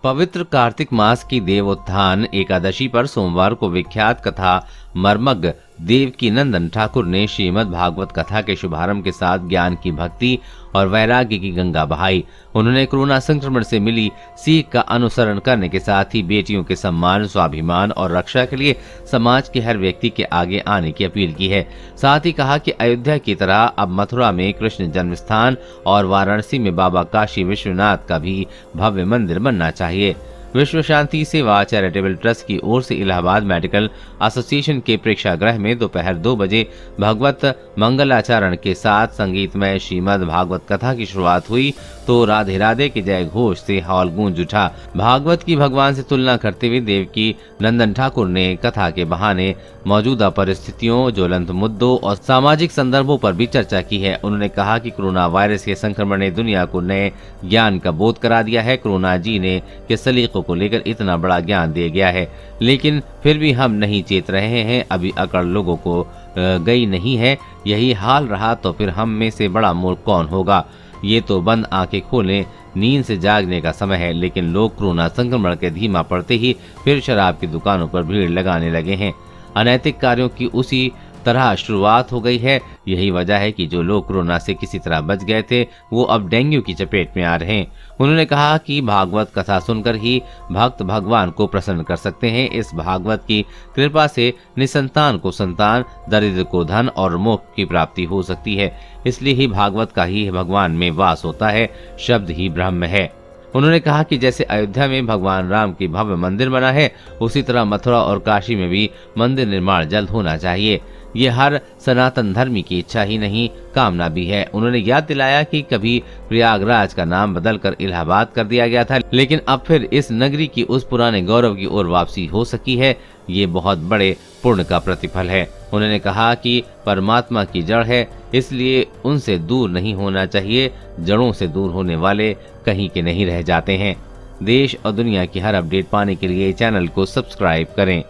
पवित्र कार्तिक मास की देवोत्थान एकादशी पर सोमवार को विख्यात कथा मर्मज्ञ देवकी नंदन ठाकुर ने श्रीमद् भागवत कथा के शुभारंभ के साथ ज्ञान की भक्ति और वैराग्य की गंगा बहाई। उन्होंने कोरोना संक्रमण से मिली सीख का अनुसरण करने के साथ ही बेटियों के सम्मान, स्वाभिमान और रक्षा के लिए समाज के हर व्यक्ति के आगे आने की अपील की है। साथ ही कहा कि अयोध्या की तरह अब मथुरा में कृष्ण जन्म स्थान और वाराणसी में बाबा काशी विश्वनाथ का भी भव्य मंदिर बनना चाहिए। विश्व शांति सेवा चैरिटेबल ट्रस्ट की ओर से इलाहाबाद मेडिकल एसोसिएशन के प्रेक्षागृह में दोपहर 2 बजे भगवत मंगलाचरण के साथ संगीतमय श्रीमद् भागवत कथा की शुरुआत हुई तो राधे राधे के जय घोष से हॉल गूंज उठा। भागवत की भगवान से तुलना करते हुए देवकी नंदन ठाकुर ने कथा के बहाने मौजूदा परिस्थितियों, ज्वलंत मुद्दों और सामाजिक संदर्भों पर भी चर्चा की है। उन्होंने कहा कि कोरोना वायरस के संक्रमण ने दुनिया को नए ज्ञान का बोध करा दिया है। कोरोना जीने के सलीकों को लेकर इतना बड़ा ज्ञान दिया गया है, लेकिन फिर भी हम नहीं चेत रहे हैं। अभी अकड़ लोगों को गई नहीं है। यही हाल रहा तो फिर हम में से बड़ा मूर्ख कौन होगा। ये तो बंद आंखें खोलें, नींद से जागने का समय है। लेकिन लोग कोरोना संक्रमण के धीमा पड़ते ही फिर शराब की दुकानों पर भीड़ लगाने लगे हैं। अनैतिक कार्यों की उसी तरह शुरुआत हो गई है। यही वजह है कि जो लोग कोरोना से किसी तरह बच गए थे वो अब डेंगू की चपेट में आ रहे हैं। उन्होंने कहा कि भागवत कथा सुनकर ही भक्त भगवान को प्रसन्न कर सकते हैं। इस भागवत की कृपा से निसंतान को संतान, दरिद्र को धन और मोक्ष की प्राप्ति हो सकती है। इसलिए ही भागवत का ही भगवान में वास होता है, शब्द ही ब्रह्म है। उन्होंने कहा कि जैसे अयोध्या में भगवान राम की भव्य मंदिर बना है, उसी तरह मथुरा और काशी में भी मंदिर निर्माण जल्द होना चाहिए। ये हर सनातन धर्मी की इच्छा ही नहीं, कामना भी है। उन्होंने याद दिलाया कि कभी प्रयागराज का नाम बदलकर इलाहाबाद कर दिया गया था, लेकिन अब फिर इस नगरी की उस पुराने गौरव की ओर वापसी हो सकी है। ये बहुत बड़े पुण्य का प्रतिफल है। उन्होंने कहा कि परमात्मा की जड़ है, इसलिए उनसे दूर नहीं होना चाहिए। जड़ों से दूर होने वाले कहीं के नहीं रह जाते हैं। देश और दुनिया की हर अपडेट पाने के लिए चैनल को सब्सक्राइब करें।